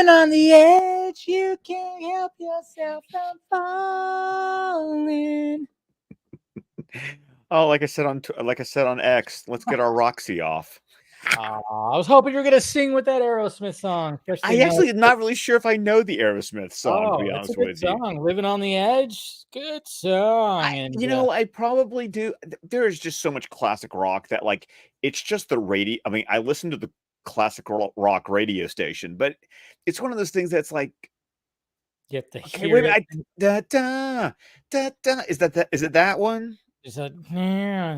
Living on the edge, you can't help yourself from falling. Oh, like I said on X, let's get our Roxy off. I was hoping you were gonna sing with that Aerosmith song. I actually am not really sure if I know the Aerosmith song, to be It's a honest good with you. song. Living on the Edge, good song. I probably do. There is just so much classic rock that, like, it's just the radio. I mean, I listen to the classic rock radio station, but it's one of those things that's like, you have to okay, hear wait a it. minute, da da da da. Is it that one? It's a Yeah.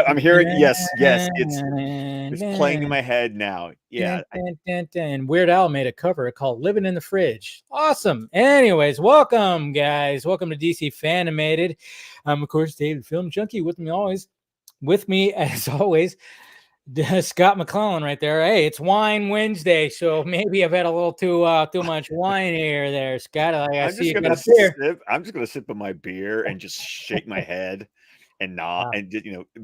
I'm hearing. Yes. It's playing in my head now. Yeah. And Weird Al made a cover called "Living in the Fridge." Awesome. Anyways, welcome, guys. Welcome to DC Fan-imated. I'm, of course, David Film Junkie. With me as always, Scott McClellan right there. Hey, it's Wine Wednesday, so maybe I've had a little too much wine here, there, Scott. I see you got a beer. I'm just gonna sip on my beer and just shake my head and nod and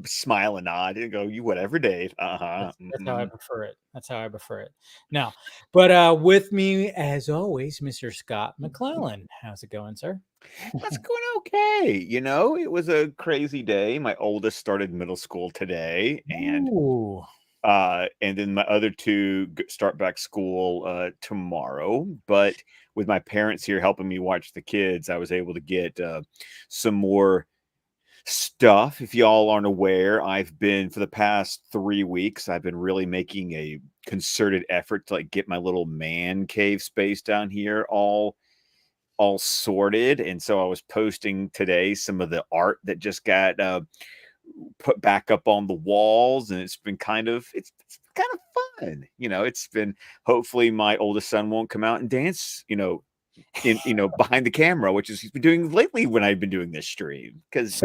smile and nod and go, "You whatever, Dave." That's how I prefer it. That's how I prefer it. Now, but with me as always, Mr. Scott McClellan. How's it going, sir? That's going okay. It was a crazy day. My oldest started middle school today, and then my other two start back school tomorrow. But with my parents here helping me watch the kids, I was able to get some more stuff. If y'all aren't aware, I've been, for the past 3 weeks, I've been really making a concerted effort to, like, get my little man cave space down here all sorted. And so I was posting today some of the art that just got put back up on the walls, and it's been kind of fun. It's been, hopefully my oldest son won't come out and dance behind the camera, which is he's been doing lately when I've been doing this stream. Because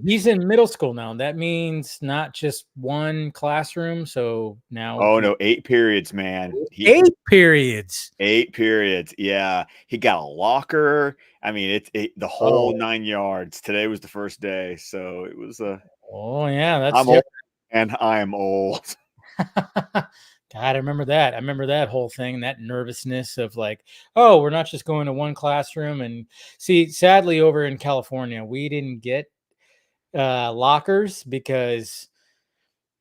he's in middle school now. That means not just one classroom. So now, 8 periods, man. 8 periods. 8 periods. Yeah, he got a locker. I mean, the whole 9 yards. Today was the first day, so it was oh yeah, that's I'm old, and I'm old. God, I remember that. I remember that whole thing, that nervousness of like, oh, we're not just going to one classroom. And see, sadly, over in California, we didn't get lockers because,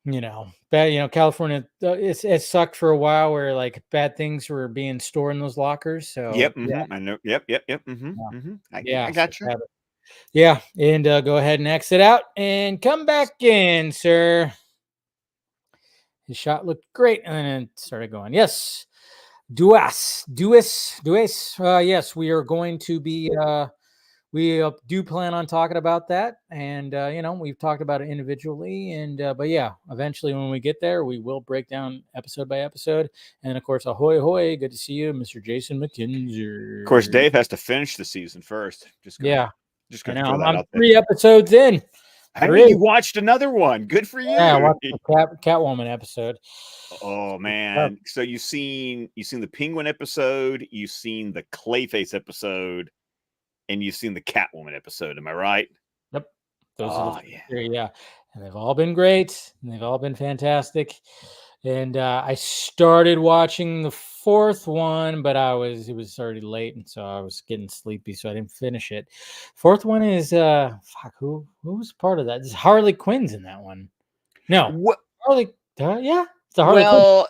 California, it sucked for a while where like bad things were being stored in those lockers. So yep, yeah. I know. Yep. I got you. Yeah, and go ahead and exit out and come back in, sir. His shot looked great, and then it started going. Yes, Duas. Yes, we are going to be. We do plan on talking about that, and we've talked about it individually, and but yeah, eventually when we get there, we will break down episode by episode. And of course, ahoy hoy, good to see you, Mr. Jason McKinzer. Of course, Dave has to finish the season first. Just gonna throw that out there. 3 episodes in. Hey, you watched another one. Good for you. Yeah, I watched the Catwoman episode. Oh man! So you've seen the Penguin episode, you've seen the Clayface episode, and you've seen the Catwoman episode. Am I right? Yep. Those yeah. And they've all been great, and they've all been fantastic. And I started watching the 4th one, but it was already late, and so I was getting sleepy, so I didn't finish it. 4th one is who was part of that? This Harley Quinn's in that one. No, what? Harley? Yeah, it's the Harley Quinn.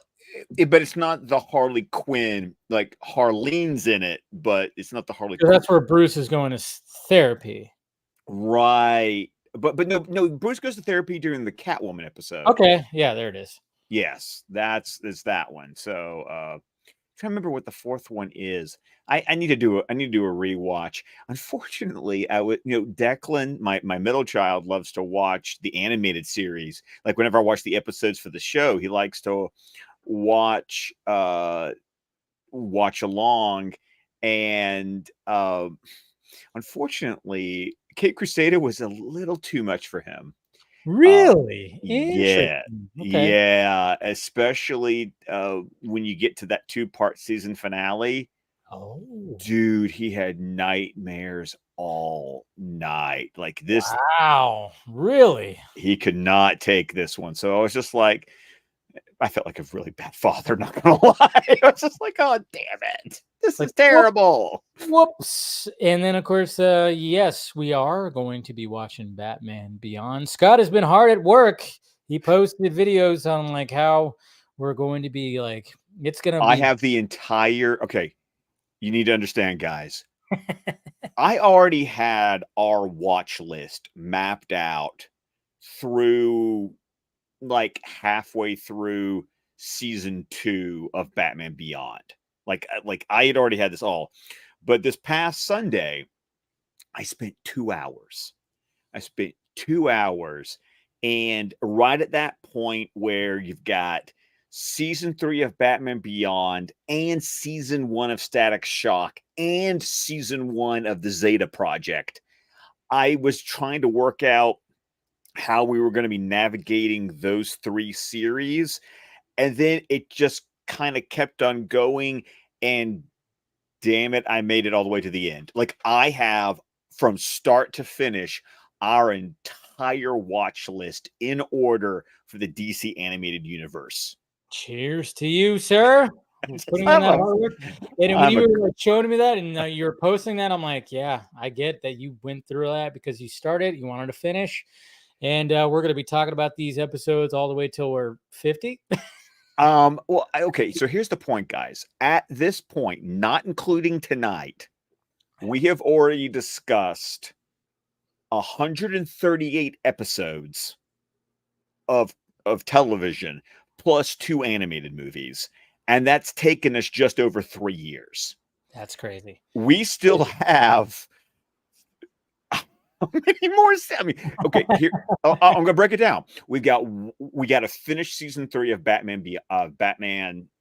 But it's not the Harley Quinn. Like, Harlene's in it, but it's not the Harley Quinn. That's where Bruce is going to therapy, right? But no, Bruce goes to therapy during the Catwoman episode. Okay, yeah, there it is. Yes, it's that one. So trying to remember what the 4th one is. I need to do a rewatch. Unfortunately, Declan, my middle child, loves to watch the animated series. Like, whenever I watch the episodes for the show, he likes to watch along. And unfortunately, Cape Crusader was a little too much for him. Really? Yeah. Okay. Yeah, especially when you get to that 2-part season finale. Oh, dude, he had nightmares all night. Like this. Wow, really? He could not take this one. So I was just like, I felt like a really bad father, not gonna lie. I was just like, oh, damn it. This is terrible. Whoops. And then, of course, yes, we are going to be watching Batman Beyond. Scott has been hard at work. He posted videos on like how we're going to be like, it's going to be. I have the entire, okay, you need to understand, guys. I already had our watch list mapped out through like halfway through season 2 of Batman Beyond. Like I had already had this all. But this past Sunday, I spent 2 hours. And right at that point where you've got season 3 of Batman Beyond and season 1 of Static Shock and season 1 of the Zeta Project, I was trying to work out how we were going to be navigating those 3 series. And then it just kind of kept on going. And damn it, I made it all the way to the end. Like, I have, from start to finish, our entire watch list in order for the DC animated universe. Cheers to you, sir. Putting in that hard work. And when you were like showing me that and you were posting that, I'm like, yeah, I get that you went through that because you started, you wanted to finish. And we're going to be talking about these episodes all the way till we're 50. Well, okay, so here's the point, guys. At this point, not including tonight, we have already discussed 138 episodes of television plus 2 animated movies, and that's taken us just over 3 years. That's crazy. We still have how many more? I mean, okay, here I'm gonna break it down. We got to finish season 3 of Batman the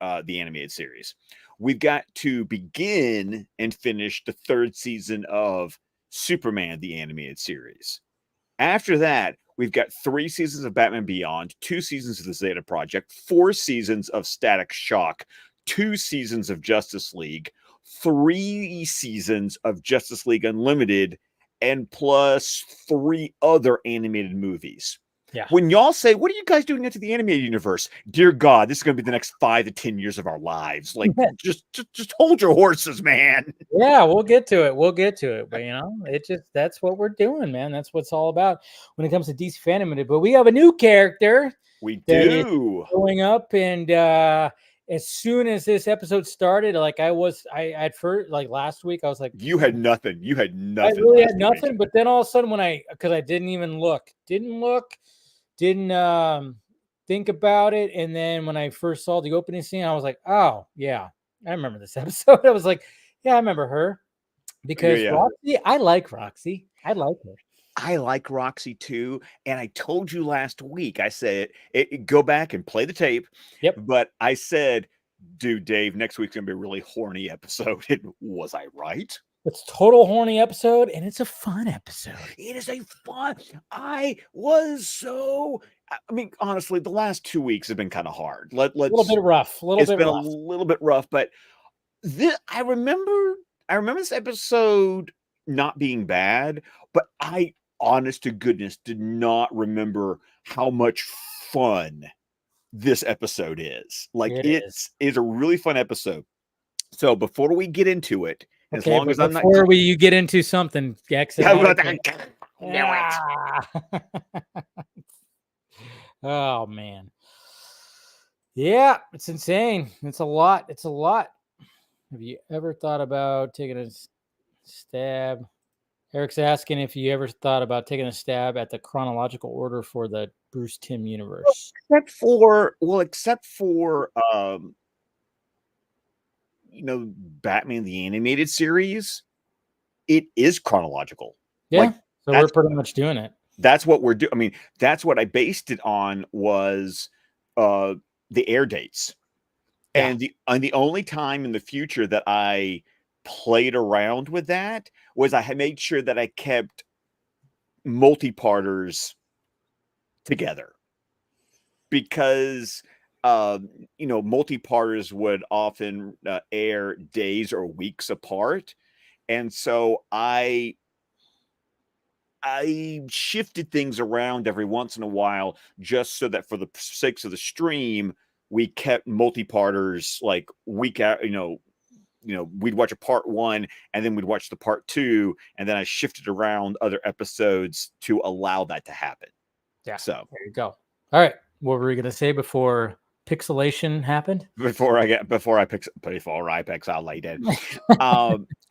animated series. We've got to begin and finish the 3rd season of Superman the animated series. After that, we've got 3 seasons of Batman Beyond, 2 seasons of the Zeta Project, 4 seasons of Static Shock, 2 seasons of Justice League, 3 seasons of Justice League Unlimited, and plus 3 other animated movies. Yeah. When y'all say, what are you guys doing into the animated universe? Dear God, this is going to be the next 5 to 10 years of our lives. Like, just hold your horses, man. Yeah, we'll get to it. But, that's what we're doing, man. That's what it's all about when it comes to DC Fan-imated. But we have a new character. We do. Going up. And as soon as this episode started, like I at first, like last week, I was like, you had nothing. I really had nothing. But then all of a sudden because I didn't even look, didn't think about it. And then when I first saw the opening scene, I was like, oh yeah, I remember this episode. I was like, yeah, I remember her because Roxy, I like Roxy. I like her. I like Roxy too. And I told you last week, I said, go back and play the tape. Yep. But I said, dude, Dave, next week's going to be a really horny episode. Was I right? It's total horny episode, and it's a fun episode. It is a fun. I mean, honestly, the last 2 weeks have been kind of hard. Let's a little bit rough. It's been a little bit rough, but I remember this episode not being bad, but I, honest to goodness, did not remember how much fun this episode is. Like, it's a really fun episode. So before we get into it, as long as I'm not before you get into something, oh man, yeah, it's insane. It's a lot. Have you ever thought about taking a stab? Eric's asking if you ever thought about taking a stab at the chronological order for the Bruce Timm universe. Except for Batman the animated series, it is chronological. Yeah, so we're pretty much doing it. That's what we're doing. I mean, that's what I based it on was the air dates. Yeah. And the only time in the future that I played around with that was I had made sure that I kept multi-parters together, because multi-parters would often air days or weeks apart, and so I shifted things around every once in a while just so that for the sakes of the stream, we kept multi-parters like week out, we'd watch a part 1 and then we'd watch the part 2, and then I shifted around other episodes to allow that to happen. Yeah. So there you go. All right. What were we going to say before pixelation happened? Before I pixelated.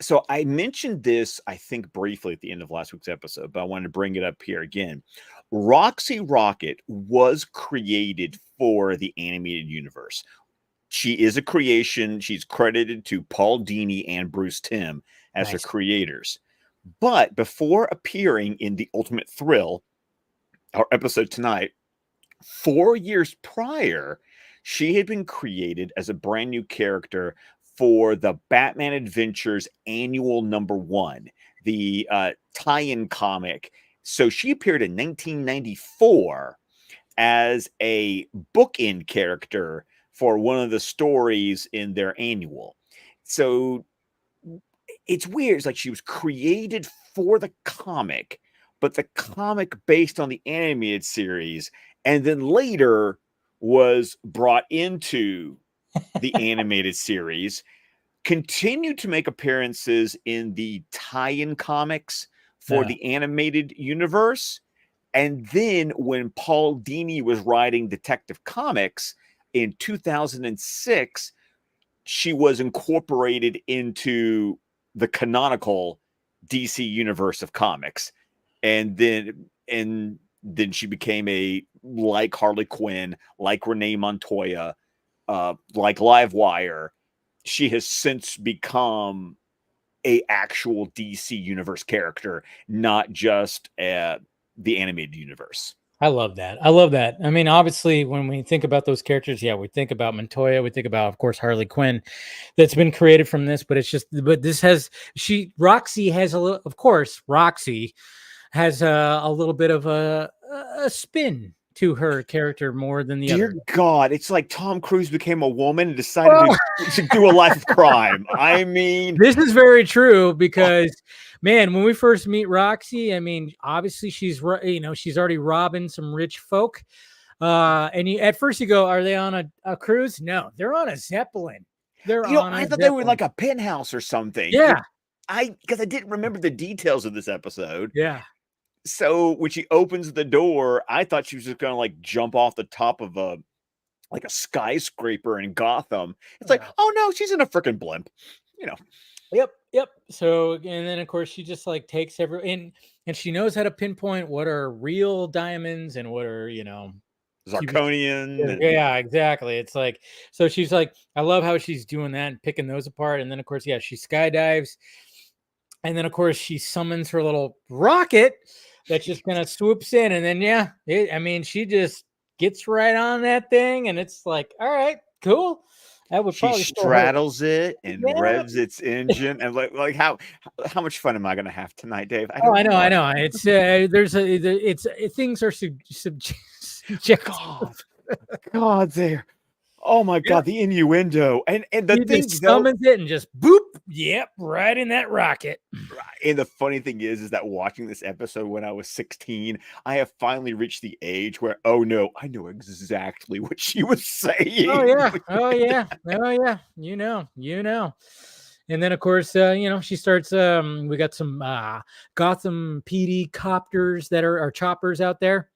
So I mentioned this, I think, briefly at the end of last week's episode, but I wanted to bring it up here again. Roxy Rocket was created for the animated universe. She is a creation. She's credited to Paul Dini and Bruce Timm as her creators. But before appearing in The Ultimate Thrill, our episode tonight, 4 years prior, she had been created as a brand new character for the Batman Adventures annual #1, the tie-in comic. So she appeared in 1994 as a bookend character for one of the stories in their annual. So it's weird. It's like she was created for the comic, but the comic based on the animated series, and then later was brought into the animated series, continued to make appearances in the tie-in comics for the animated universe. And then when Paul Dini was writing Detective Comics in 2006, she was incorporated into the canonical DC universe of comics. And then she became like Harley Quinn, like Renee Montoya, like Livewire. She has since become a actual DC universe character, not just the animated universe. I love that. I love that. I mean, obviously, when we think about those characters, we think about Montoya. We think about, of course, Harley Quinn that's been created from this, but Roxy has a little, of course, Roxy has a little bit of a spin to her character more than the other. Dear God, it's like Tom Cruise became a woman and decided to do a life of crime. I mean, this is very true because, man, when we first meet Roxy, I mean, obviously she's already robbing some rich folk. And at first you go, are they on a cruise? No, they're on a Zeppelin. I thought they were like a penthouse or something. Yeah. Because I didn't remember the details of this episode. Yeah. So when she opens the door, I thought she was just going to like jump off the top of a skyscraper in Gotham. It's like, oh no, she's in a freaking blimp, Yep. So, and then of course she just like takes and she knows how to pinpoint what are real diamonds and what are, zirconian. Yeah, exactly. It's like, so she's like, I love how she's doing that and picking those apart. And then of course, she skydives. And then of course she summons her little rocket that just kind of swoops in. And then, she just gets right on that thing. And it's like, all right, cool. That would she straddles it and revs its engine. And like how much fun am I going to have tonight, Dave? I know. It's things are subjective. God, there. Oh my God, the innuendo and the thing summons it and just boop, right in that rocket. And the funny thing is that watching this episode when I was 16, I have finally reached the age where, oh no, I know exactly what she was saying. Oh yeah. You know. And then of course, she starts. We got some Gotham PD copters that are choppers out there.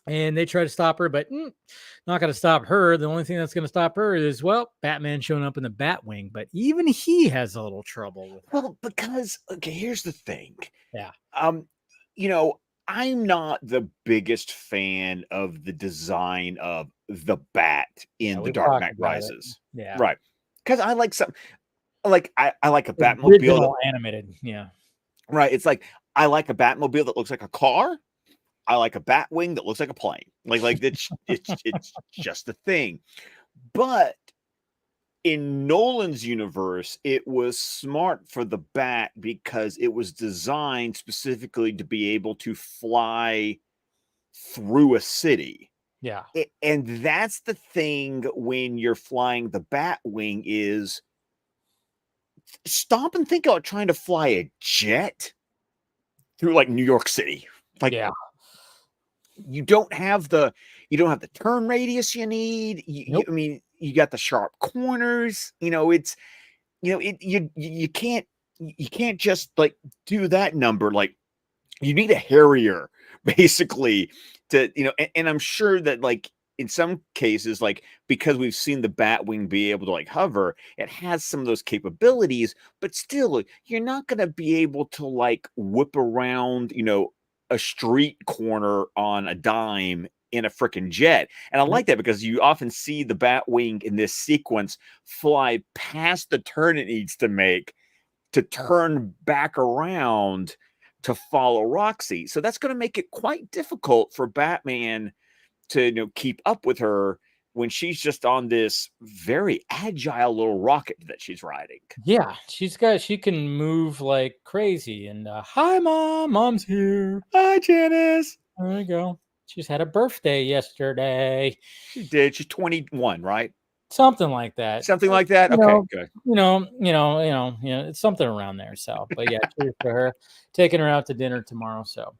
And they try to stop her, but not going to stop her. The only thing that's going to stop her is, Batman showing up in the Batwing. But even he has a little trouble with it. Well, because, here's the thing. Yeah. I'm not the biggest fan of the design of the Bat in The Dark Knight Rises. Yeah. Right. Because I like I like a Batmobile. Animated. Yeah. Right. It's like, I like a Batmobile that looks like a car. I like a Batwing that looks like a plane. Like it's just a thing. But in Nolan's universe, it was smart for the Bat because it was designed specifically to be able to fly through a city. Yeah. And that's the thing when you're flying the Batwing is stop and think about trying to fly a jet through like New York City. Like, yeah. You don't have the you don't have the turn radius you need. Nope. I mean, you got the sharp corners. You can't just like do that number. Like, you need a Harrier basically to, and I'm sure that like in some cases, like because we've seen the Batwing be able to like hover, it has some of those capabilities, but still you're not going to be able to like whip around, a street corner on a dime in a freaking jet. And I like that because you often see the Batwing in this sequence fly past the turn it needs to make to turn back around to follow Roxy. So that's going to make it quite difficult for Batman to keep up with her when she's just on this very agile little rocket that she's riding. Yeah, she can move like crazy. And hi, Mom. Mom's here. Hi, Janice. There you go. She's had a birthday yesterday. She did. She's 21, right? Something like that. Something like that. Okay, good. It's something around there. So, but yeah, cheers to her. Taking her out to dinner tomorrow. So,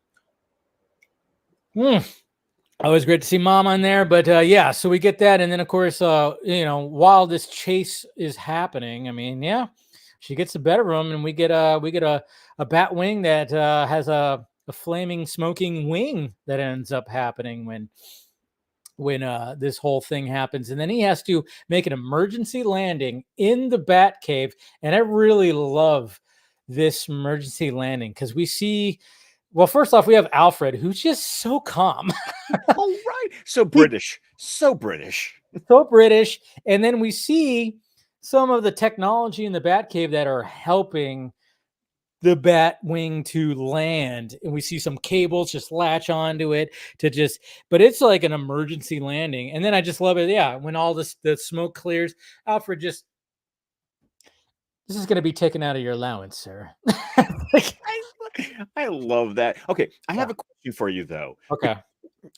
always great to see Mom on there. But yeah, so we get that, and then of course, while this chase is happening, I mean, yeah, she gets the bedroom, and we get a Batwing that has a flaming, smoking wing that ends up happening when this whole thing happens. And then he has to make an emergency landing in the Batcave. And I really love this emergency landing because we see, well, first off, we have Alfred, who's just so calm. Oh, right. So British. So British. So British. And then we see some of the technology in the Batcave that are helping the Batwing to land, and we see some cables just latch onto it but it's like an emergency landing. And then I just love it. Yeah, when all the smoke clears, Alfred this is going to be taken out of your allowance, sir. I love that. Okay, I have a question for you though. Okay.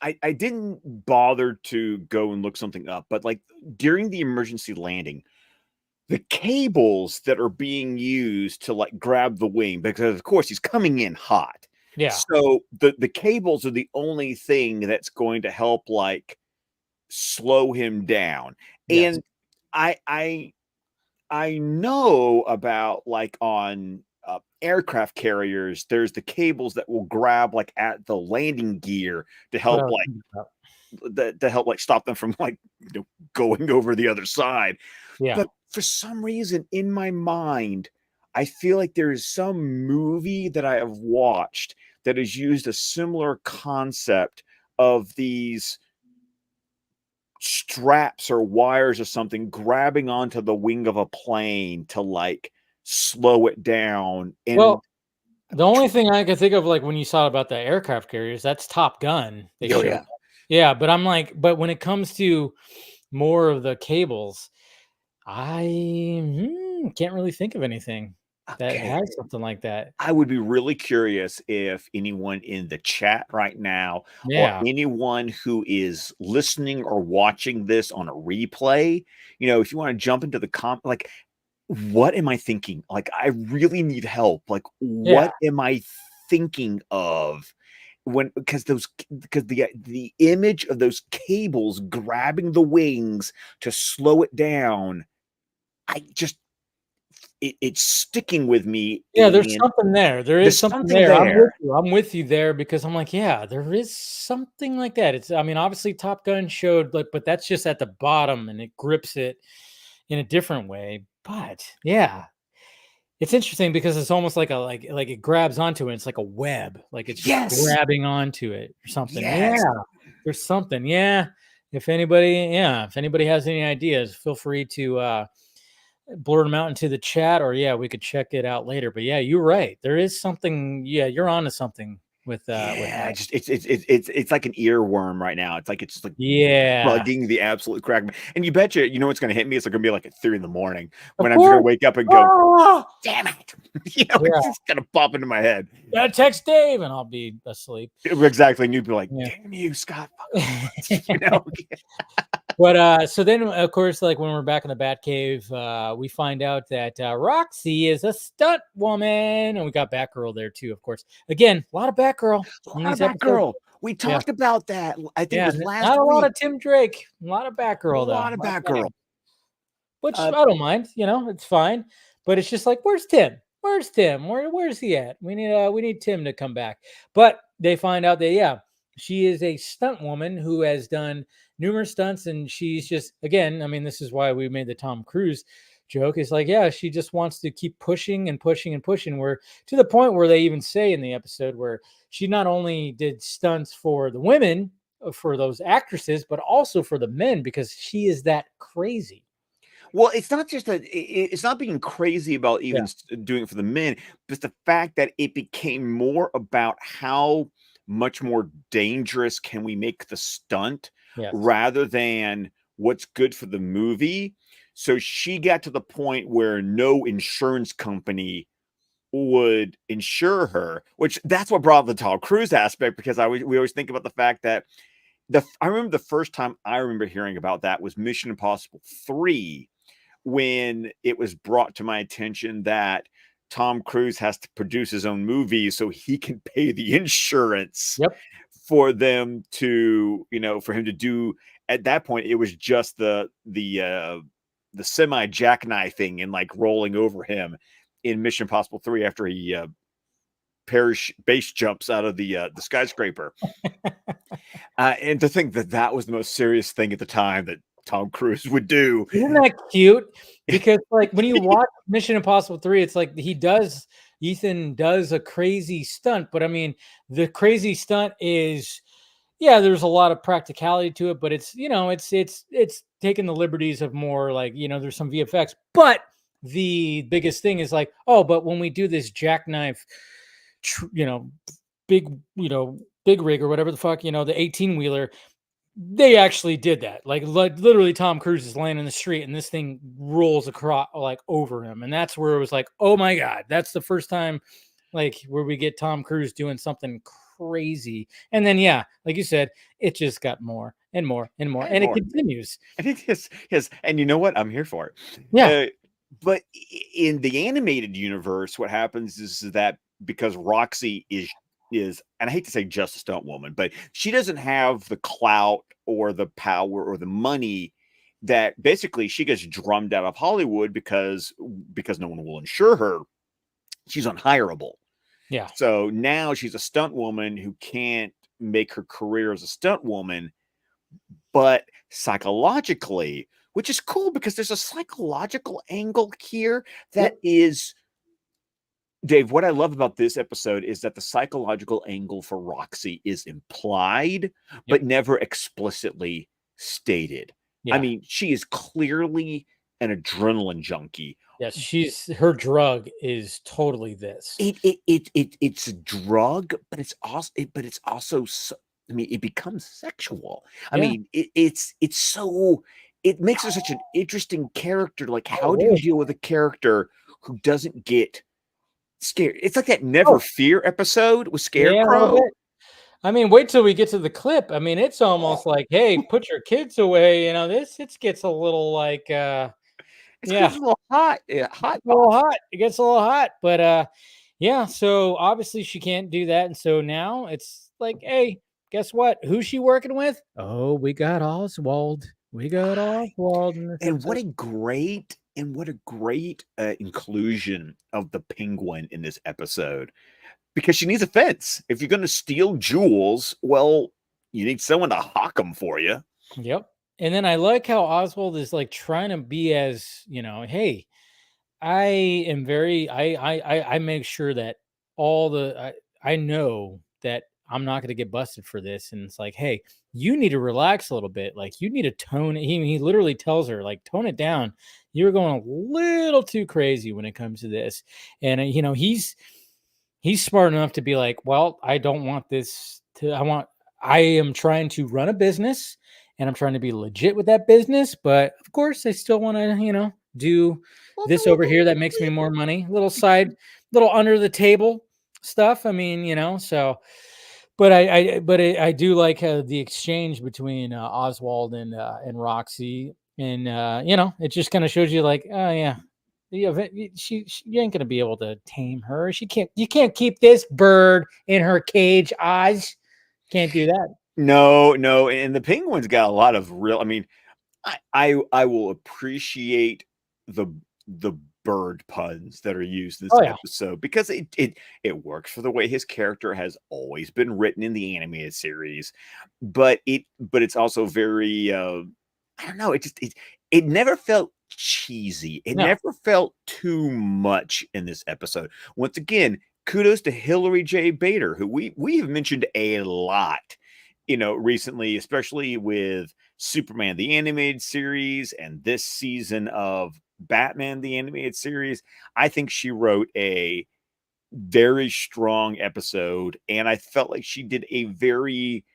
I didn't bother to go and look something up, but like during the emergency landing, the cables that are being used to like grab the wing, because of course he's coming in hot. Yeah. So the cables are the only thing that's going to help like slow him down. Yes. And I know about like on aircraft carriers, there's the cables that will grab like at the landing gear to help stop them from like going over the other side. Yeah. But for some reason in my mind, I feel like there is some movie that I have watched that has used a similar concept of these straps or wires or something grabbing onto the wing of a plane to like slow it down. And well, the only thing I can think of, like when you saw about the aircraft carriers, that's Top Gun. Yeah, but I'm like, but when it comes to more of the cables, I can't really think of anything that has something like that. I would be really curious if anyone in the chat right now, or anyone who is listening or watching this on a replay, if you want to jump into the like, what am I thinking? Like, I really need help. Like, what am I thinking of? Because the image of those cables grabbing the wings to slow it down, it's sticking with me. Yeah, there's something there. There's something there. I'm with you there because I'm like, yeah, there is something like that. I mean, obviously Top Gun showed, but that's just at the bottom and it grips it in a different way. But yeah, it's interesting because it's almost like like it grabs onto it. It's like a web, like it's just grabbing onto it or something. Yeah, there's something. Yeah. If anybody has any ideas, feel free to blurt them out into the chat, or we could check it out later. But yeah, you're right. There is something. Yeah, you're onto something with that. It's like an earworm right now. It's like bugging the absolute crack. And you betcha, it's going to hit me. It's going to be like at 3 a.m. when I'm going to wake up and go, oh, damn it! It's just going to pop into my head. Gotta text Dave, and I'll be asleep. Exactly, and you'd be like, damn you, Scott. But so then, of course, like when we're back in the Batcave, we find out that Roxy is a stunt woman, and we got Batgirl there too, of course. Again, a lot of Batgirl. We talked about that. I think it was last not a lot week. of Tim Drake, a lot of Batgirl, A lot of Batgirl. Which I don't mind, it's fine. But it's just like, where's Tim? Where's Tim? Where's he at? We need Tim to come back. But they find out that she is a stunt woman who has done numerous stunts, and she's just, again, I mean, this is why we made the Tom Cruise joke. It's like, she just wants to keep pushing and pushing and pushing. Where to the point where they even say in the episode where she not only did stunts for the women, for those actresses, but also for the men, because she is that crazy. Well, it's not just it's not being crazy about even doing it for the men, but the fact that it became more about how much more dangerous can we make the stunt rather than what's good for the movie. So she got to the point where no insurance company would insure her, which that's what brought the Tom Cruise aspect, because we always think about the fact that I remember the first time I remember hearing about that was Mission Impossible 3, when it was brought to my attention that Tom Cruise has to produce his own movie so he can pay the insurance for them to, for him to do. At that point, it was just the semi jackknifing and like rolling over him in Mission Impossible 3 after he base jumps out of the skyscraper. And to think that was the most serious thing at the time that Tom Cruise would do. Isn't that cute? Because like when you watch Mission Impossible 3, it's like Ethan does a crazy stunt, but I mean, the crazy stunt is, there's a lot of practicality to it, but it's, it's taking the liberties of more like, there's some VFX, but the biggest thing is like, but when we do this jackknife, big rig or whatever the fuck, the 18-wheeler, they actually did that. Like literally Tom Cruise is laying in the street and this thing rolls across like over him. And that's where it was like, oh my God, that's the first time like where we get Tom Cruise doing something crazy. And then, like you said, it just got more and more and more. And it continues. And it is. And you know what? I'm here for it. Yeah. But in the animated universe, what happens is that because Roxy is, and I hate to say just a stunt woman, but she doesn't have the clout or the power or the money that basically she gets drummed out of Hollywood because no one will insure her. She's unhireable. Yeah. So now she's a stunt woman who can't make her career as a stunt woman, but psychologically, which is cool because there's a psychological angle here that is, Dave, what I love about this episode is that the psychological angle for Roxy is implied, but never explicitly stated. Yeah. I mean, she is clearly an adrenaline junkie. Yes, her drug is totally this. It's a drug, but it's also I mean, it becomes sexual. I mean, it's so, it makes her such an interesting character. Like, how do you deal with a character who doesn't get scared? It's like that Never Fear episode with Scarecrow. Yeah, I mean, wait till we get to the clip. I mean, it's almost like, hey, put your kids away. It gets a little like, it's a little hot. Yeah, hot. A little hot. It gets a little hot, but so obviously she can't do that, and so now it's like, hey, guess what? Who's she working with? Oh, we got Oswald. And what a great inclusion of the Penguin in this episode, because she needs a fence. If you're going to steal jewels, well, you need someone to hawk them for you. Yep. And then I like how Oswald is like trying to be as, hey, I am very, I make sure that I know that I'm not going to get busted for this. And it's like, hey, you need to relax a little bit. Like you need to tone it. He literally tells her like, tone it down. You're going a little too crazy when it comes to this. And, he's smart enough to be like, well, I don't want this I am trying to run a business and I'm trying to be legit with that business. But of course I still want to, do this over here that makes me more money, little under the table stuff. I mean, so, but I do like the exchange between Oswald and Roxy, and it just kind of shows you like, oh yeah, she you ain't gonna be able to tame her. You can't keep this bird in her cage, Oz. Can't do that. No, and the Penguins got a lot of real. I mean, I will appreciate the bird puns that are used in this Oh yeah. episode because it works for the way his character has always been written in the animated series, but it's also very I don't know. It never felt cheesy. It No. never felt too much in this episode. Once again, kudos to Hilary J. Bader, who we have mentioned a lot, recently, especially with Superman the animated series and this season of Batman the animated series. I think she wrote a very strong episode, and I felt like she did a very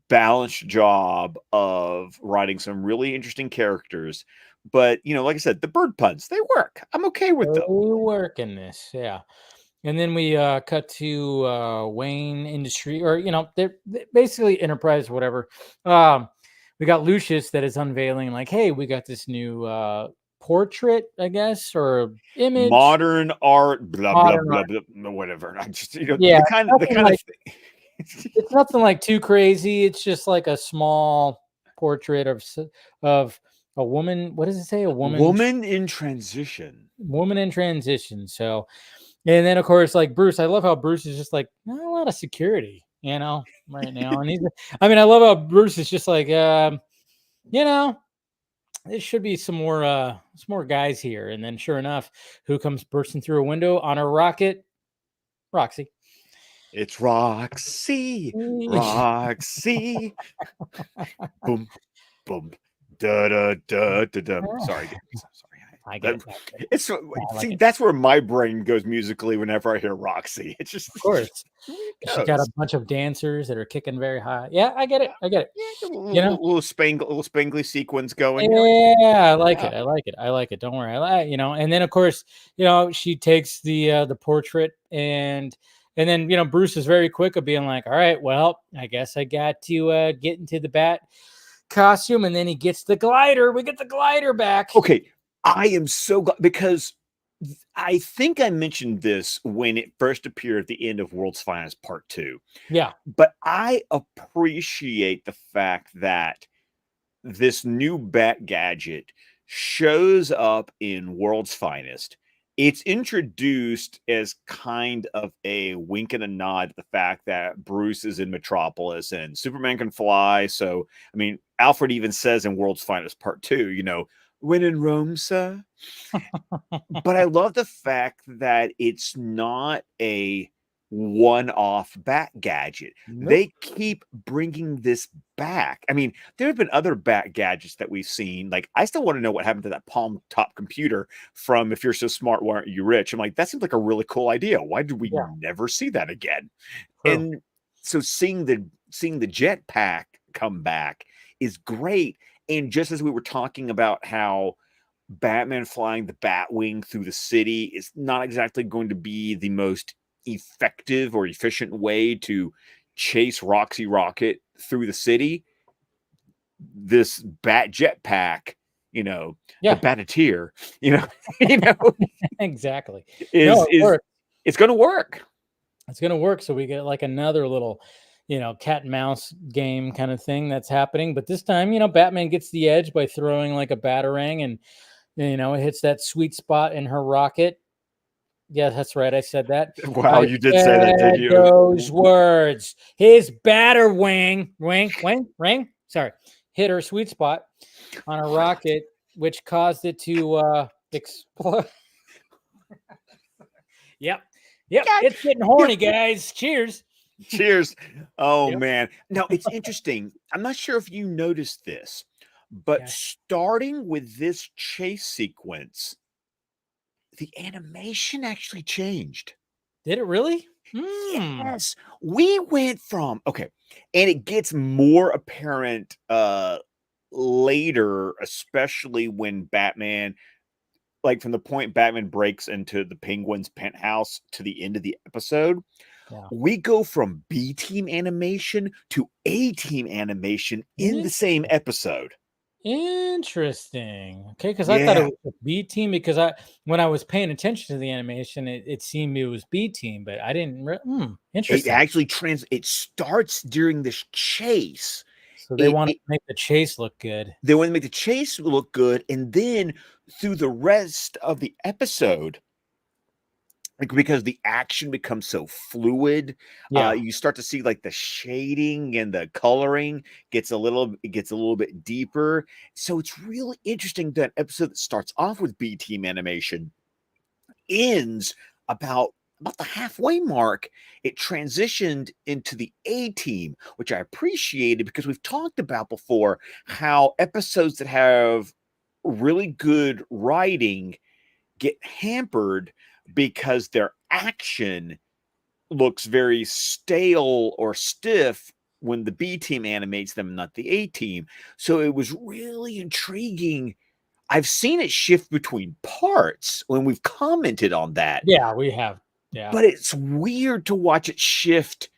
balanced job of writing some really interesting characters. But like I said, the bird puns, they work. I'm okay with them. They work in this, yeah. And then we cut to Wayne Industry, or they're basically Enterprise, whatever. We got Lucius that is unveiling, like, hey, we got this new portrait, I guess, or image. Modern art, blah Modern blah art. blah blah, whatever. I just Yeah, the kind of thing. it's nothing like too crazy. It's just like a small portrait of a woman. What does it say? A Woman in transition. Woman in transition. So, and then of course, like Bruce, I love how Bruce is just like not a lot of security, right now. And I love how Bruce is just like, there should be some more guys here. And then sure enough, who comes bursting through a window on a rocket? Roxy. It's Roxy. Roxy. Boom, boom. Da da da da da. Sorry. I get it. It's that's where my brain goes musically whenever I hear Roxy. It's just, of course, she's got a bunch of dancers that are kicking very high. Yeah, I get it. Yeah, little spangly sequence going. Yeah, I like it. I like it. Don't worry. And then of course, she takes the portrait and then Bruce is very quick of being like, all right, well, I guess I got to get into the bat costume, and then he gets the glider. We get the glider back. Okay. I am so glad because I think I mentioned this when it first appeared at the end of World's Finest Part 2. Yeah. But I appreciate the fact that this new bat gadget shows up in World's Finest. It's introduced as kind of a wink and a nod to the fact that Bruce is in Metropolis and Superman can fly. So, Alfred even says in World's Finest Part 2, when in Rome, sir. But I love the fact that it's not a one-off bat gadget. Nope. They keep bringing this back. There have been other bat gadgets that we've seen. Like, I still want to know what happened to that Palm Top computer from If You're So Smart, Why Aren't You Rich? I'm like, that seems like a really cool idea. Why did we never see that again? True. And so seeing the jetpack come back is great. And just as we were talking about how Batman flying the Batwing through the city is not exactly going to be the most effective or efficient way to chase Roxy Rocket through the city, this Bat jetpack, the Bateteer, exactly. It's going to work. It's going to work. So we get like another little cat and mouse game kind of thing that's happening. But this time, Batman gets the edge by throwing like a batarang, and it hits that sweet spot in her rocket. Yeah, that's right. I said that. Wow, you did say that, did you? Those words. His batarang, ring. Sorry, hit her sweet spot on a rocket, which caused it to explode. Yep. It's getting horny, guys. Cheers. Cheers. Oh, man. Now, it's interesting. I'm not sure if you noticed this, but starting with this chase sequence, the animation actually changed. Did it really? Yes. We went from, and it gets more apparent later, especially when Batman, like from the point Batman breaks into the Penguin's penthouse to the end of the episode, we go from B-team animation to A-team animation in the same episode. Interesting. Okay, because I thought it Yeah. was a B team because when I was paying attention to the animation, it seemed it was B team, but I didn't. It Interesting. actually it starts during this chase. So they want to make the chase look good. They want to make the chase look good, and then through the rest of the episode, because the action becomes so fluid, Yeah. you start to see like the shading and the coloring gets a little bit deeper. So it's really interesting that episode that starts off with B team animation ends about the halfway mark. It transitioned into the A team, which I appreciated because we've talked about before how episodes that have really good writing get hampered because their action looks very stale or stiff when the B team animates them, not the A team. So it was really intriguing. I've seen it shift between parts when we've commented on that. Yeah, we have. Yeah. But it's weird to watch it shift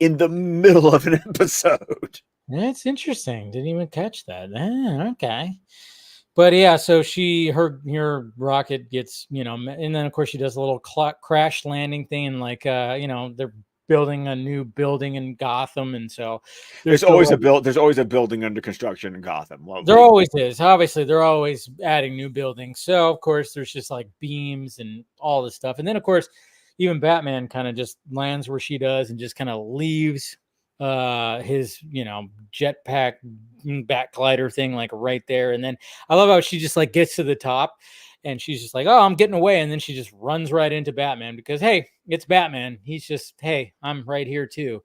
in the middle of an episode. That's interesting. Didn't even catch that. Okay. But yeah, so her rocket gets, and then of course she does a little crash landing thing, and like they're building a new building in Gotham, and so There's always a building under construction in Gotham. There always is. Obviously, they're always adding new buildings. So of course there's just like beams and all this stuff. And then of course, even Batman kind of just lands where she does and just kind of leaves his jetpack back glider thing like right there. And then I love how she just like gets to the top and she's just like, oh, I'm getting away, and then she just runs right into Batman because hey, it's Batman. He's just, hey, I'm right here too.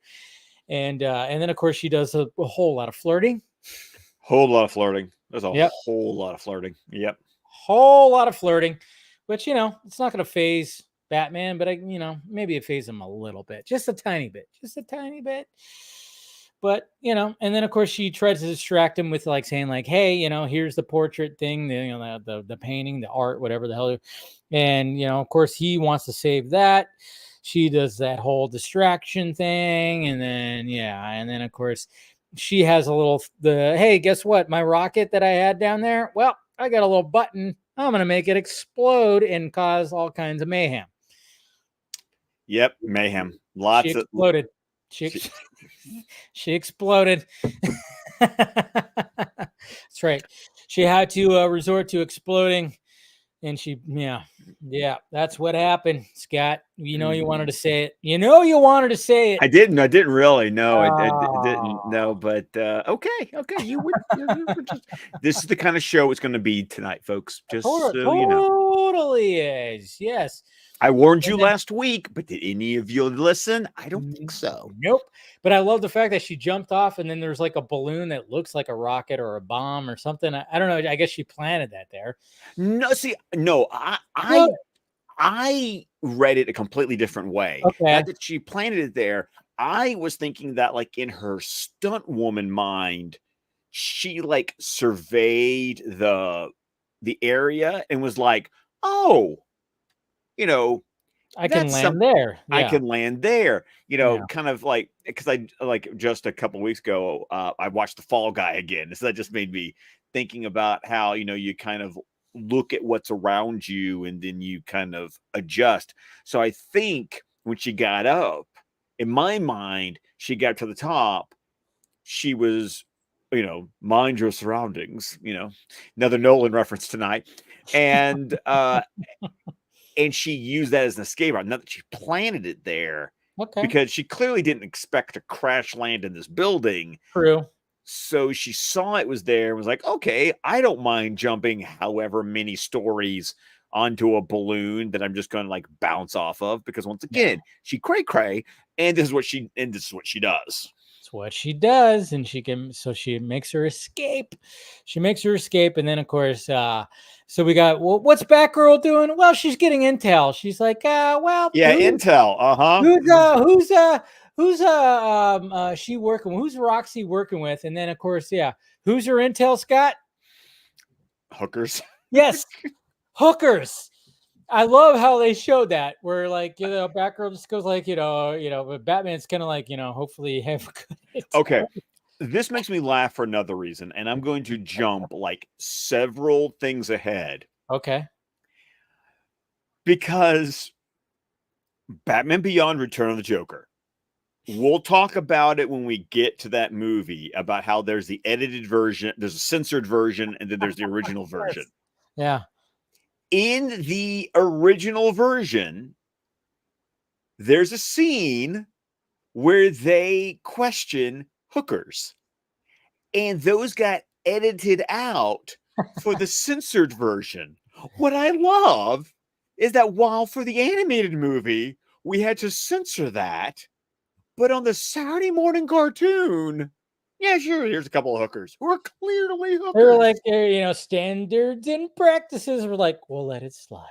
And then of course she does a whole lot of flirting. Whole lot of flirting. There's a Yep. whole lot of flirting. Yep. Whole lot of flirting, which it's not going to phase Batman, but maybe it phases him a little bit, just a tiny bit. But and then of course she tries to distract him with like saying like, hey, here's the portrait thing, the painting, the art, whatever the hell. And of course he wants to save that. She does that whole distraction thing, and then of course she has hey, guess what? My rocket that I had down there, well, I got a little button. I'm going to make it explode and cause all kinds of mayhem. Yep, mayhem. She exploded. She exploded. That's right. She had to resort to exploding, and that's what happened. Scott, you wanted to say it. You wanted to say it. I didn't really. No, I didn't. No, but okay. You were just. This is the kind of show it's going to be tonight, folks. Just so you know. Totally is. Yes. I warned you last week, but did any of you listen? I don't think so. Nope. But I love the fact that she jumped off, and then there's like a balloon that looks like a rocket or a bomb or something. I don't know. I guess she planted that there. No, I read it a completely different way. Okay. Not that she planted it there. I was thinking that like in her stunt woman mind, she like surveyed the area and was like, oh, I can land there. Yeah. I can land there. Kind of like, because I like just a couple of weeks ago, I watched The Fall Guy again. So that just made me thinking about how, you kind of look at what's around you and then you kind of adjust. So I think when she got up, in my mind, she got to the top. She was, mind your surroundings, another Nolan reference tonight. And, and she used that as an escape route. Not that she planted it there. Okay. Because she clearly didn't expect to crash land in this building. True. So she saw it was there and was like, okay, I don't mind jumping however many stories onto a balloon that I'm just going to like bounce off of. Because once again, she cray, and this is what she does. It's what she does, and she makes her escape. And then of course, so we got, well, what's Batgirl doing? Well, she's getting intel. She's like, intel. Who's she working with? Who's Roxy working with? And then of course, who's her intel, Scott? Hookers. Yes, hookers. I love how they showed that, where like Batgirl just goes like, but Batman's kind of like, hopefully have good intel. Okay. This makes me laugh for another reason, and I'm going to jump like several things ahead. Okay. Because Batman Beyond Return of the Joker. We'll talk about it when we get to that movie, about how there's the edited version, there's a censored version, and then there's the original version. Yeah. In the original version, there's a scene where they question hookers. And those got edited out for the censored version. What I love is that while for the animated movie, we had to censor that, but on the Saturday morning cartoon, yeah, sure, here's a couple of hookers who are clearly hookers. They were like, standards and practices were like, we'll let it slide.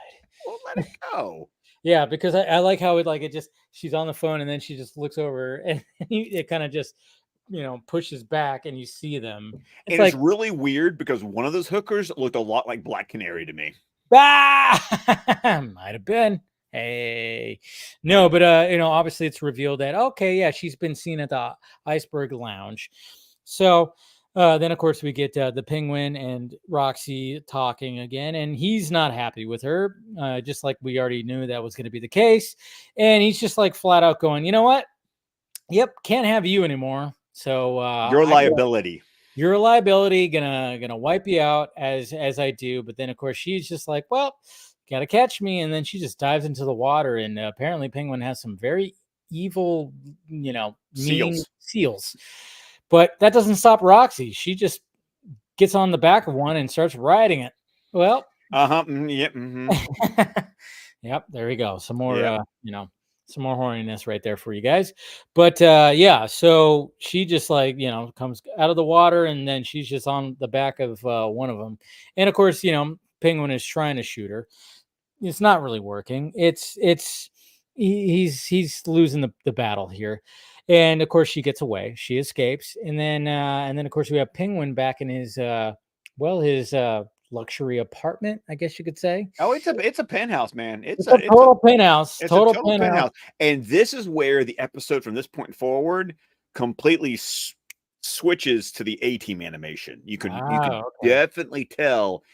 We'll let it go. Yeah, because I like how it just, she's on the phone and then she just looks over and it kind of just, pushes back and you see them. It's really weird because one of those hookers looked a lot like Black Canary to me. Might have been. Hey, no, but obviously it's revealed that, okay, yeah, she's been seen at the Iceberg Lounge. So then of course we get the Penguin and Roxy talking again, and he's not happy with her, just like we already knew that was going to be the case. And he's just like flat out going, you know what? Yep, can't have you anymore. So you're a liability. You're a liability, gonna wipe you out as I do. But then of course she's just like, well, gotta catch me, and then she just dives into the water, and apparently Penguin has some very evil, mean seals. But that doesn't stop Roxy. She just gets on the back of one and starts riding it. Well, yep, mm-hmm. Yep, there we go. Some more, some more horniness right there for you guys. But yeah, so she just comes out of the water, and then she's just on the back of one of them. And of course, Penguin is trying to shoot her. It's not really working. He's losing the battle here. And of course she gets away. She escapes. And then of course we have Penguin back in his luxury apartment, I guess you could say. Oh, it's a penthouse, man. It's a total penthouse. It's total penthouse. And this is where the episode from this point forward completely switches to the A-Team animation. You can definitely tell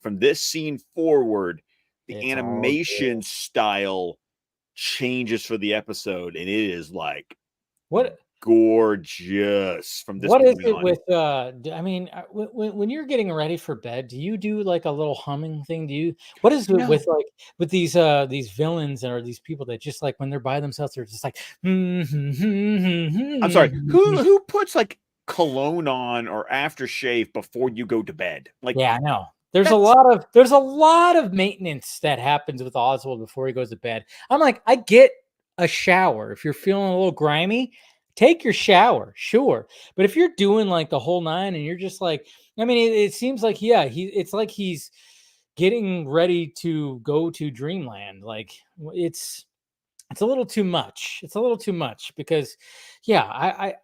from this scene forward, the animation style changes for the episode, and it is like gorgeous from this. What is it with when you're getting ready for bed, do you do like a little humming thing? What is it with these villains or these people that just like when they're by themselves they're just like I'm sorry, who puts like cologne on or aftershave before you go to bed? Like, yeah, I know. There's a lot of maintenance that happens with Oswald before he goes to bed. I'm like, I get a shower if you're feeling a little grimy. Take your shower, sure. But if you're doing like the whole nine and you're just like, it seems like, it's like he's getting ready to go to dreamland. Like it's a little too much. It's a little too much because I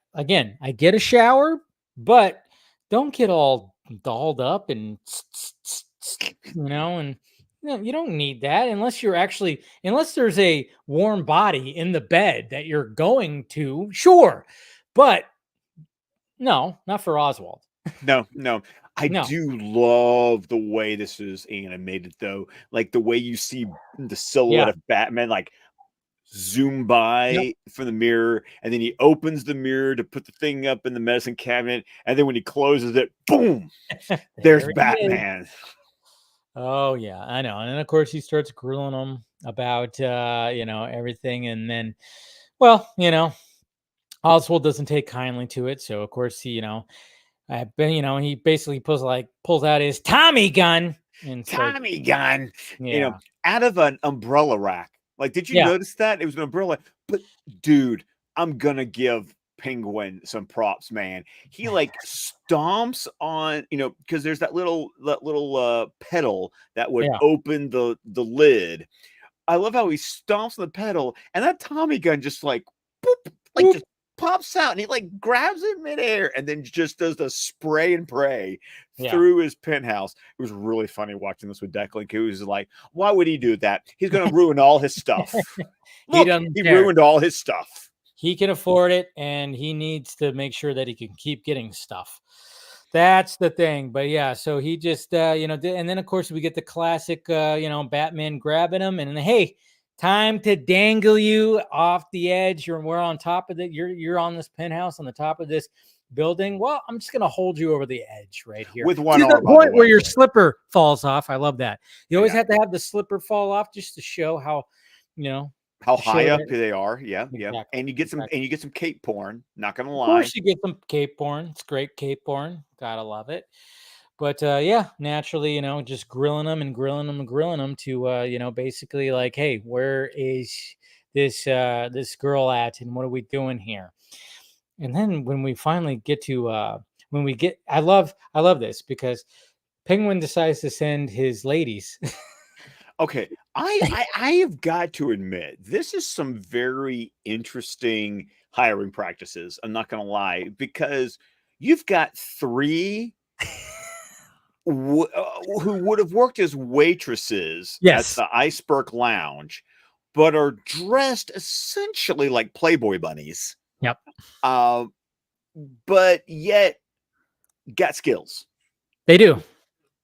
get a shower, but don't get all dolled up and and you don't need that unless there's a warm body in the bed that you're going to, sure. But no, not for Oswald. No. I do love the way this is animated, though. Like the way you see the silhouette of Batman, like zoom by from the mirror, and then he opens the mirror to put the thing up in the medicine cabinet, and then when he closes it, boom, there's Batman. Oh yeah, I know. And then of course he starts grilling them about everything, and then Oswald doesn't take kindly to it, so of course he he basically pulls out his Tommy gun out of an umbrella rack. Like, did you notice that? It was an umbrella. But dude, I'm gonna give Penguin some props, man. He like stomps on, because there's that little pedal that would open the lid. I love how he stomps on the pedal, and that Tommy gun just like boop, like just pops out, and he like grabs it midair, and then just does the spray and pray through his penthouse. It was really funny watching this with Declan, who was like, "Why would he do that? He's going to ruin all his stuff." Look, he ruined all his stuff. He can afford it, and he needs to make sure that he can keep getting stuff. That's the thing. But yeah, so he just and then of course we get the classic Batman grabbing him, and then, hey, time to dangle you off the edge. We're on top of it. You're on this penthouse on the top of this building. Well, I'm just gonna hold you over the edge right here with one to arm, the point where your slipper falls off. I love that. You always have to have the slipper fall off just to show how high up they are. Yeah, exactly, yeah. And you get some cape porn. Not gonna lie. Of course, you get some cape porn. It's great cape porn. Gotta love it. But yeah, naturally, just grilling them and grilling them and grilling them to basically like, hey, where is this girl at, and what are we doing here? And then when we finally get to I love this because Penguin decides to send his ladies. Okay, I have got to admit, this is some very interesting hiring practices. I'm not going to lie, because you've got 3 who would have worked as waitresses at the Iceberg Lounge, but are dressed essentially like Playboy bunnies. Yep. But yet got skills. They do.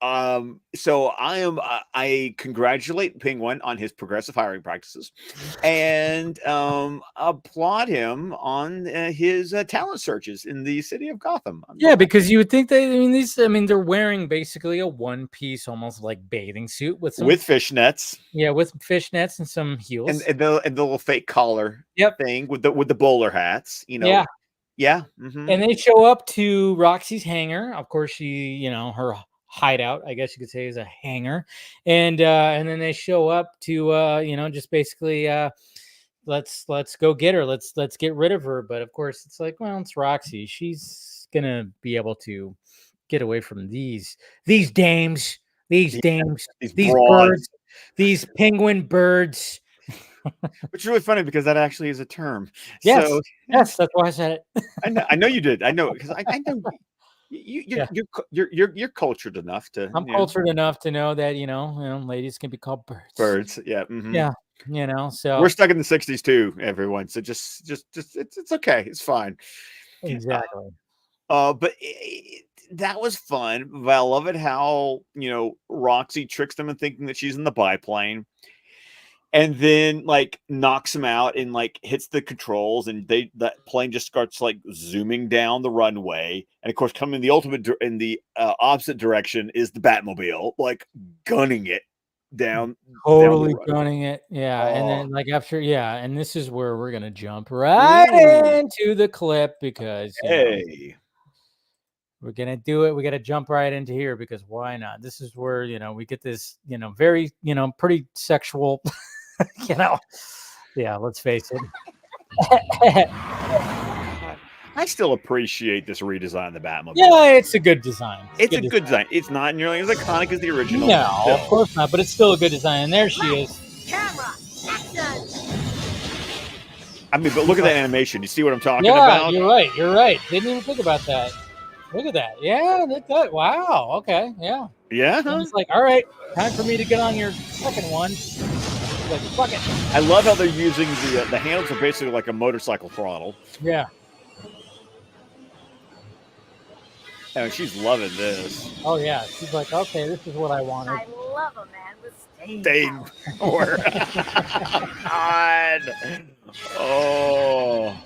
So I congratulate Penguin on his progressive hiring practices, and applaud him on his talent searches in the city of Gotham. Yeah, because you would think they're wearing basically a one-piece, almost like bathing suit with fishnets. Yeah, with fishnets and some heels, and the little fake collar thing with the bowler hats. Yeah. Mm-hmm. And they show up to Roxy's hangar. Of course, she, her hideout, I guess you could say, is a hangar, and then they show up to just basically let's go get her, let's get rid of her. But of course, it's like, well, it's Roxy. She's gonna be able to get away from these dames, these birds, these penguin birds. Which is really funny because that actually is a term. Yes, yes, that's why I said it. I know you did. I know, because I know you're cultured enough to. I'm cultured enough to know that ladies can be called birds. Birds, yeah, mm-hmm. Yeah. So we're stuck in the '60s too, everyone. So just it's okay. It's fine. Exactly. But that was fun. But I love it how Roxy tricks them into thinking that she's in the biplane, and then like knocks him out and like hits the controls, and that plane just starts like zooming down the runway. And of course, coming in the opposite direction is the Batmobile, like gunning it down. Totally gunning it. Yeah. Oh. And then like after, and this is where we're gonna jump right into the clip because we're gonna do it. We gotta jump right into here because why not? This is where we get this very pretty sexual. Let's face it. I still appreciate this redesign of the Batmobile. Yeah, it's a good design. It's a good design. It's not nearly as iconic as the original. No, of course not, but it's still a good design. And there she is. Camera, action! I mean, but look at that animation. You see what I'm talking about? You're right. You're right. Didn't even think about that. Look at that. Yeah, that. Wow. Okay. Yeah. Yeah. It's like, all right, time for me to get on your second one. Like, fuck it. I love how they're using the handles are basically like a motorcycle throttle. Yeah. And she's loving this. Oh yeah, she's like, okay, this is what I wanted. I love a man with staying power. God. Oh.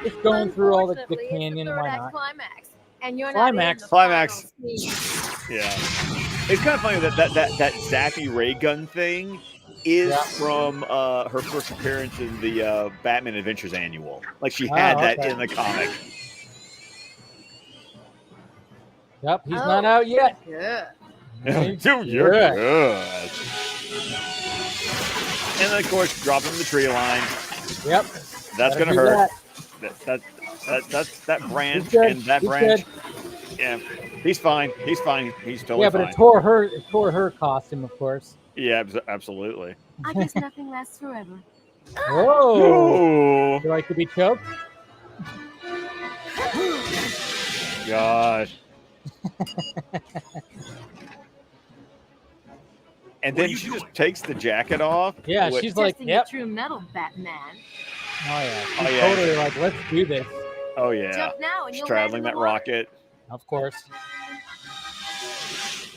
Just going through all the canyon. Why not? Climax. And you're climax. Yeah. It's kind of funny that Zappy ray gun thing is from her first appearance in the Batman Adventures annual. Like she had that in the comic. Yep, he's not out yet. Dude, you're good. And then, of course, drop him in the tree line. Yep. That's going to hurt. That branch and that branch. Good. Yeah. He's fine. He's fine. He's totally fine. Yeah, but it tore her costume, of course. Yeah, absolutely. I guess nothing lasts forever. Whoa! You like to be choked? Gosh. And then she just takes the jacket off. Yeah, she's like, Testing yep. the true metal, Batman. Oh yeah. She's totally like, let's do this. Oh yeah. Jump now and you'll Straddling land in that the water. rocket. Of course.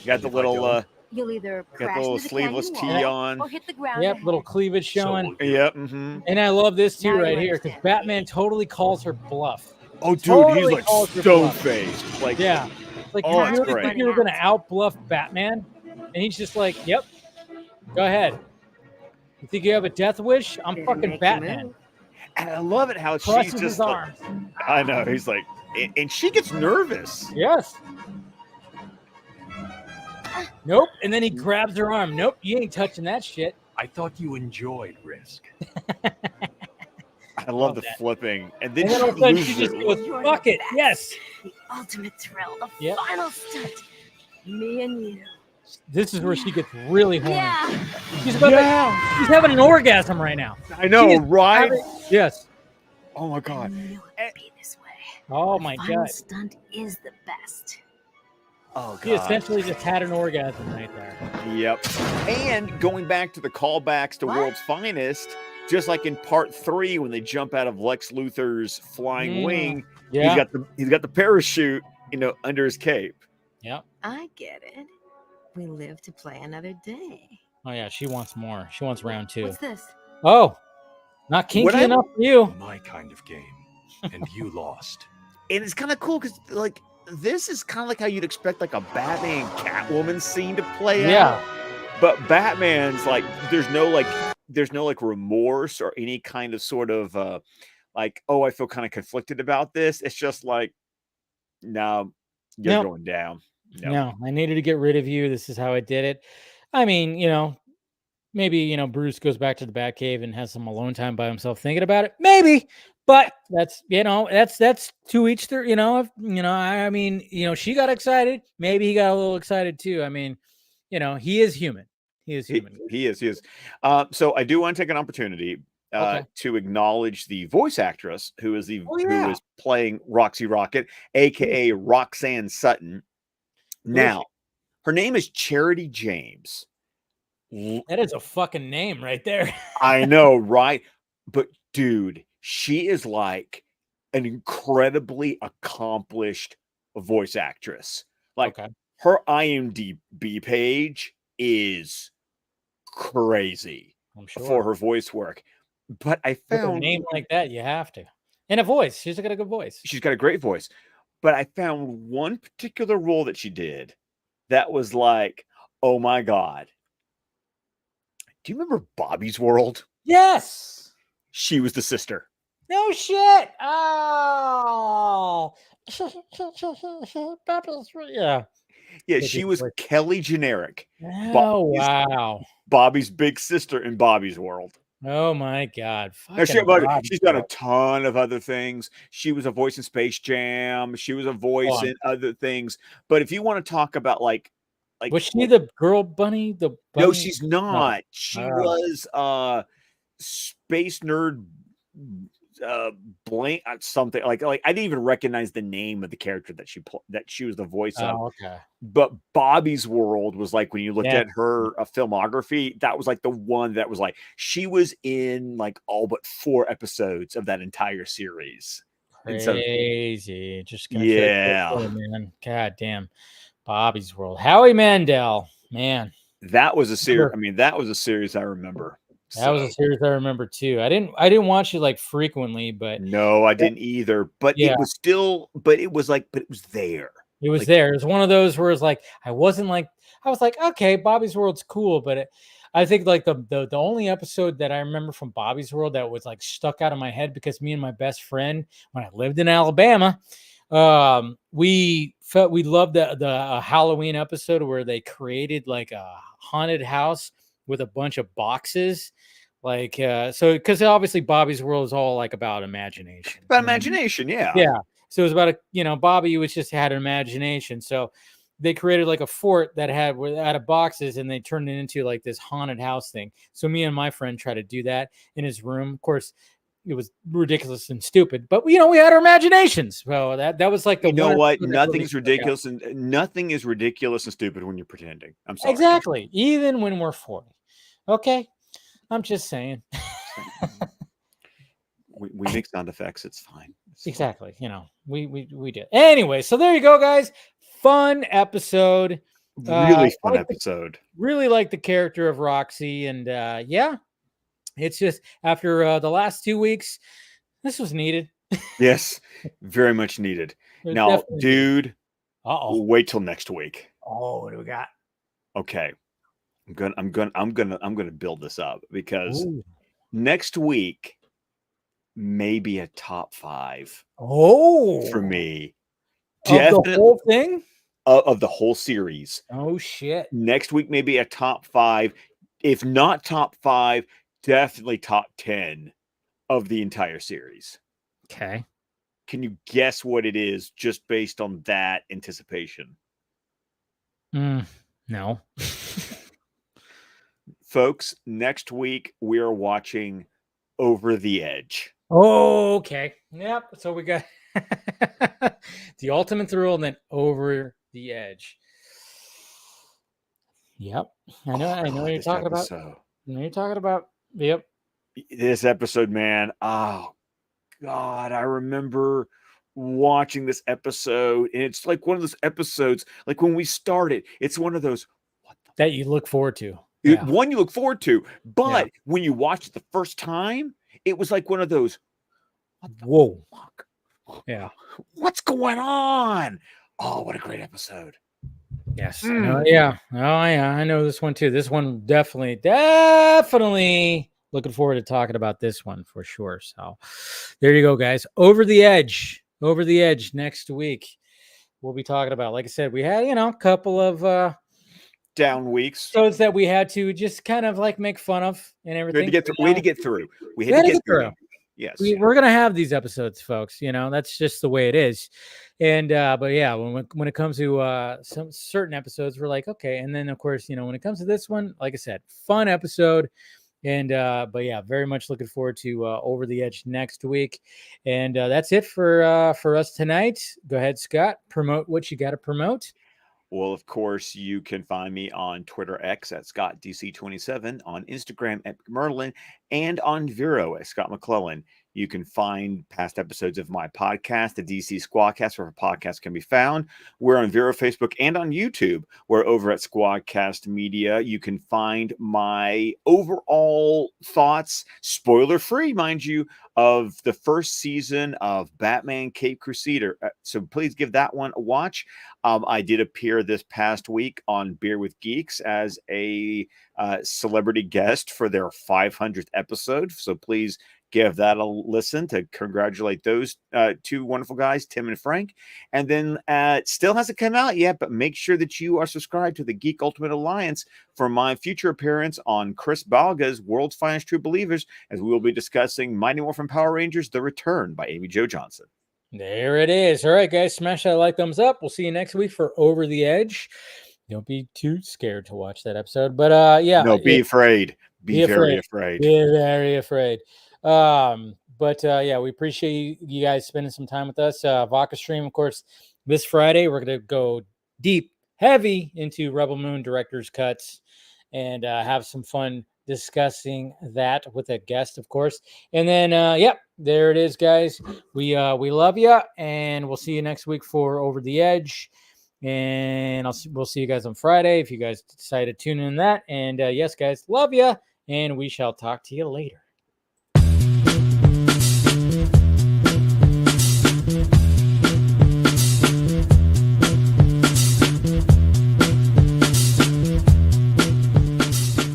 You got the little You'll either got crash the little into the sleeveless canyon tee wall on. or hit the ground. Yep, ahead. little cleavage showing. Yep. Mm-hmm. And I love this too Now right you here because understand. Batman totally calls her bluff. Oh, dude, Totally he's like calls her stone bluff. faced. Like, Yeah. Like, oh, you it's really great. think you were going to out bluff Batman? And he's just like, yep, go ahead. You think you have a death wish? I'm Better fucking make your Batman. move. And I love it how Crushes she's his just like, arms. I know, he's like, and she gets nervous. Yes. Nope. And then he grabs her arm. Nope, you ain't touching that shit. I thought you enjoyed risk. I love the that. flipping. And then And then all of a sudden she loses just it. goes, You're fuck the it. best. Yes. The ultimate thrill, the Yep. final stunt. Me and you. This is where she gets really horny. Yeah. She's about to, she's having an orgasm right now. I know, She is right? Yes. Oh my I god. knew it'd be this way. Oh The my final god. stunt is the best. Oh She god. essentially just had an orgasm right there. Yep. And going back to the callbacks to What? World's Finest, just like in part 3 when they jump out of Lex Luthor's flying wing, Yeah. he's got the parachute, under his cape. Yep. I get it. We live to play another day. Oh yeah, she wants more. She wants round 2. What's this? Oh, not kinky enough for you. My kind of game. And you lost. And it's kind of cool because like this is kind of like how you'd expect like a Batman Catwoman scene to play out. But Batman's like there's no remorse or any kind of sort of like, oh, I feel kind of conflicted about this. It's just like, no, you're Nope. going down. No, I needed to get rid of you. This is how I did it. I mean, maybe, Bruce goes back to the Batcave and has some alone time by himself thinking about it. Maybe. But that's to each their, I mean, she got excited. Maybe he got a little excited too. I mean, he is human. He is human. He is. So I do want to take an opportunity to acknowledge the voice actress who is who is playing Roxy Rocket, aka Roxanne Sutton. Now, her name is Charity James. That is a fucking name right there. I know, right? But dude, she is like an incredibly accomplished voice actress. Like her IMDb page is crazy for her voice work. But I found with a name like that, you have to. And a voice. She's got a good voice. She's got a great voice. But I found one particular role that she did that was like, oh my God. Do you remember Bobby's World? Yes. She was the sister. No shit. Oh. Yeah. Yeah, she was Kelly Generic. Oh, wow. Bobby's big sister in Bobby's World. Oh my God. Now, she's done a ton of other things. She was a voice in Space Jam. She was a voice in other things. But if you want to talk about like was she the girl bunny? No, she's not. No. She was Space Nerd blank something like I didn't even recognize the name of the character that she was the voice of. Okay. But Bobby's World was like when you looked at her filmography, that was like the one that was like she was in like all but 4 episodes of that entire series. Crazy. Just man. God damn. Bobby's World. Howie Mandel, man. That was a series. I mean, that was a series I remember. That was a series I remember too. I didn't watch it like frequently, but no, I didn't either. But it was still, but it was there. It was there. It was one of those where it's like I was like, okay, Bobby's World's cool, but I think like the only episode that I remember from Bobby's World that was like stuck out of my head because me and my best friend when I lived in Alabama, we loved the Halloween episode where they created like a haunted house with a bunch of boxes. Like, so because obviously Bobby's World is all like about imagination. About imagination, yeah. Yeah. So it was about Bobby was just had an imagination. So they created like a fort that had out of boxes and they turned it into like this haunted house thing. So me and my friend tried to do that in his room. Of course, it was ridiculous and stupid. But we had our imaginations. So that was like the what? Nothing's ridiculous, and nothing is ridiculous and stupid when you're pretending. I'm sorry. Exactly. Even when we're 40. Okay. I'm just saying. we make sound effects. It's fine. Exactly. We did. Anyway, so there you go, guys. Fun episode. Really fun episode. Really like the character of Roxy. And it's just after the last 2 weeks, this was needed. Yes, very much needed. Now, dude, wait till next week. Oh, what do we got? Okay. I'm gonna build this up because next week may be a top 5. For me. Definitely. The whole thing? Of the whole series. Oh shit. Next week may be a top 5. If not top 5, definitely top 10 of the entire series. Okay. Can you guess what it is just based on that anticipation? No. Folks, next week we are watching Over the Edge. Oh, okay. Yep. So we got the ultimate thrill and then Over the Edge. Yep. I know what you're talking about. I know you're talking about. Yep. This episode, man. Oh, God. I remember watching this episode, and it's like one of those episodes, like when we started, it's one of those that you look forward to. One you look forward to, but when you watch it the first time, it was like one of those, whoa, fuck. Yeah. What's going on? Oh, what a great episode. Yes. Yeah. Oh, yeah. I know this one too. This one definitely looking forward to talking about this one for sure. So there you go, guys. Over the Edge next week. We'll be talking about, like I said, we had, a couple of down weeks. Shows that we had to just kind of like make fun of and everything. We had to get through. We had to get through. Yes. We're going to have these episodes, folks. That's just the way it is. And, but yeah, when it comes to some certain episodes, we're like, okay. And then of course, when it comes to this one, like I said, fun episode. And, but yeah, very much looking forward to Over the Edge next week. And that's it for us tonight. Go ahead, Scott, promote what you got to promote. Well, of course, you can find me on Twitter X at ScottDC27, on Instagram at Merlin, and on Vero at Scott McClellan. You can find past episodes of my podcast, the DC Squadcast, where podcasts can be found. We're on Vero, Facebook, and on YouTube. We're over at Squadcast Media. You can find my overall thoughts, spoiler-free, mind you, of the first season of Batman Caped Crusader. So please give that one a watch. I did appear this past week on Beer with Geeks as a celebrity guest for their 500th episode. So please give that a listen to congratulate those two wonderful guys, Tim and Frank. And then it still hasn't come out yet, but make sure that you are subscribed to the Geek Ultimate Alliance for my future appearance on Chris Balga's World's Finest True Believers, as we will be discussing Mighty Morphin Power Rangers: The Return by Amy Jo Johnson. There it is. All right, guys, smash that like, thumbs up. We'll see you next week for Over the Edge. Don't be too scared to watch that episode, but yeah. No, be afraid. Be very afraid. Be very afraid. But yeah, we appreciate you guys spending some time with us. Vodka Stream, of course, this Friday, we're going to go deep, heavy into Rebel Moon director's cuts and have some fun discussing that with a guest, of course. And then, yep, there it is, guys. We love you, and we'll see you next week for Over the Edge. And we'll see you guys on Friday if you guys decide to tune in that. And yes, guys, love you, and we shall talk to you later.